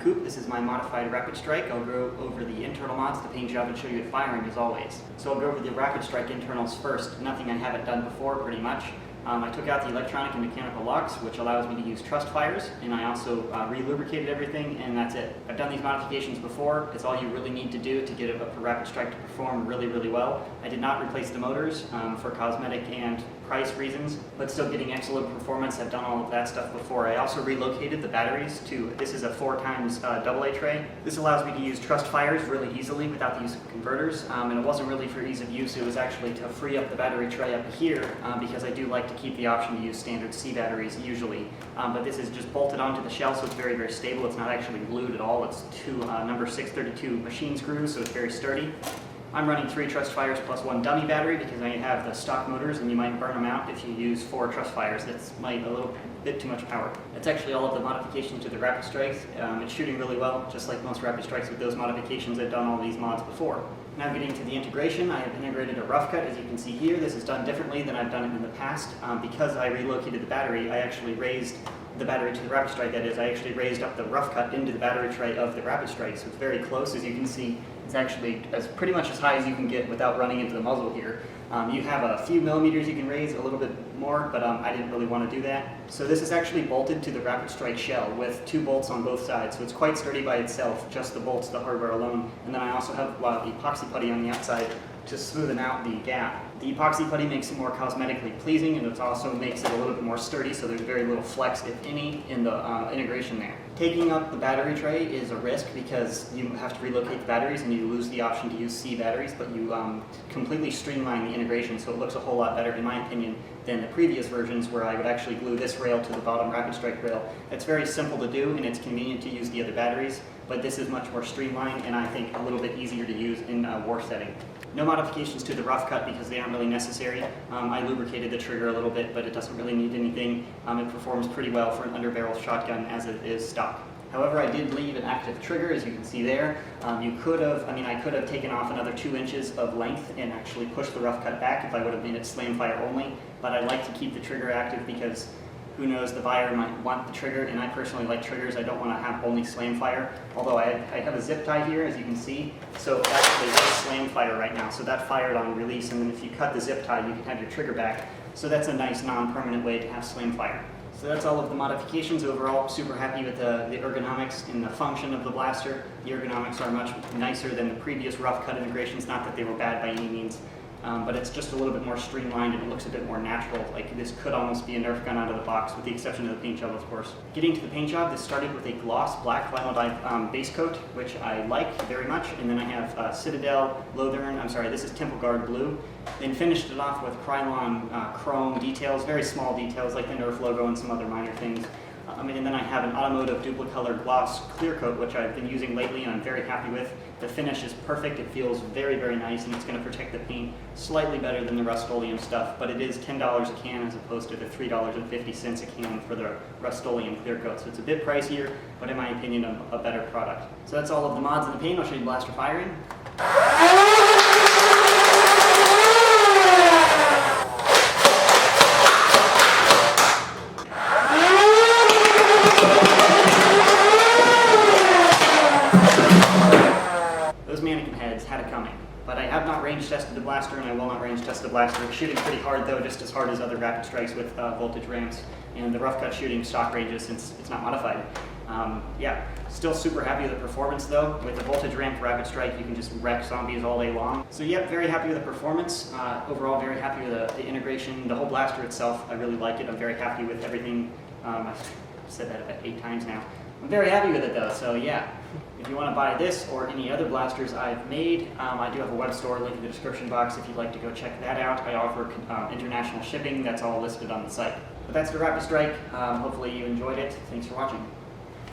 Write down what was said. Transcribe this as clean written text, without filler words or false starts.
Coop. This is my modified Rapidstrike. I'll go over the internal mods, the paint job, and show you the firing as always. So I'll go over the Rapidstrike internals first. Nothing I haven't done before, pretty much. I took out the electronic and mechanical locks, which allows me to use truss fires, and I also re-lubricated everything, and that's it. I've done these modifications before. It's all you really need to do to get a Rapidstrike to perform really, really well. I did not replace the motors for cosmetic and price reasons, but still getting excellent performance. I've done all of that stuff before. I also relocated the batteries to, this is a 4x AA tray. This allows me to use truss fires really easily without the use of converters, and it wasn't really for ease of use. It was actually to free up the battery tray up here because I do like to keep the option to use standard C batteries usually, but this is just bolted onto the shell, so it's very, very stable. It's not actually glued at all. It's two number 632 machine screws, so it's very sturdy. I'm running 3 truss fires plus 1 dummy battery because I have the stock motors and you might burn them out if you use 4 truss fires. That's a little bit too much power. That's actually all of the modifications to the Rapidstrike. It's shooting really well, just like most Rapidstrikes with those modifications. I've done all these mods before. Now getting to the integration, I have integrated a Roughcut, as you can see here. This is done differently than I've done it in the past. Because I relocated the battery, I actually raised the battery to the Rapidstrike, that is, I actually raised up the Roughcut into the battery tray of the Rapidstrike, so it's very close. As you can see, it's actually pretty much as high as you can get without running into the muzzle here. You have a few millimeters you can raise, a little bit more, but I didn't really want to do that. So this is actually bolted to the Rapidstrike shell with 2 bolts on both sides, so it's quite sturdy by itself, just the bolts, the hardware alone. And then I also have the epoxy putty on the outside to smoothen out the gap. The epoxy putty makes it more cosmetically pleasing, and it also makes it a little bit more sturdy, so there's very little flex, if any, in the integration there. Taking up the battery tray is a risk because you have to relocate the batteries and you lose the option to use C batteries, but you completely streamline the integration, so it looks a whole lot better, in my opinion, than the previous versions where I would actually glue this rail to the bottom Rapidstrike rail. It's very simple to do, and it's convenient to use the other batteries, but this is much more streamlined and I think a little bit easier to use in a war setting. No modifications to the Roughcut because they aren't really necessary. I lubricated the trigger a little bit, but it doesn't really need anything. It performs pretty well for an underbarrel shotgun as it is stock. However, I did leave an active trigger, as you can see there. I could have taken off another 2 inches of length and actually pushed the Roughcut back if I would have made it slam fire only, but I like to keep the trigger active because who knows, the buyer might want the trigger, and I personally like triggers. I don't want to have only slam fire, although I have a zip tie here, as you can see, so actually it's slam fire right now, so that fired on release, and then if you cut the zip tie, you can have your trigger back, so that's a nice non-permanent way to have slam fire. So that's all of the modifications. Overall, super happy with the ergonomics and the function of the blaster. The ergonomics are much nicer than the previous Roughcut integrations, not that they were bad by any means. But it's just a little bit more streamlined and it looks a bit more natural. Like this could almost be a Nerf gun out of the box, with the exception of the paint job, of course. Getting to the paint job, this started with a gloss black vinyl dye base coat, which I like very much, and then I have Citadel, this is Temple Guard blue. Then finished it off with Krylon chrome details, very small details like the Nerf logo and some other minor things. And then I have an automotive Duplicolor gloss clear coat, which I've been using lately and I'm very happy with. The finish is perfect, it feels very, very nice, and it's going to protect the paint slightly better than the Rust-Oleum stuff, but it is $10 a can as opposed to the $3.50 a can for the Rust-Oleum clear coat. So it's a bit pricier, but in my opinion, a better product. So that's all of the mods in the paint. I'll show you blaster firing. Had it coming. But I have not range tested the blaster, and I will not range test the blaster. It's shooting pretty hard though, just as hard as other Rapidstrikes with voltage ramps, and the Roughcut shooting stock ranges since it's not modified. Yeah, still super happy with the performance though. With the voltage ramp Rapidstrike, you can just wreck zombies all day long. So yep, very happy with the performance. Overall, very happy with the integration, the whole blaster itself. I really like it. I'm very happy with everything. I've said that about 8 times now. I'm very happy with it though, so yeah. If you want to buy this or any other blasters I've made, I do have a web store, link in the description box if you'd like to go check that out. I offer international shipping, that's all listed on the site. But that's the Rapidstrike. Hopefully you enjoyed it. Thanks for watching.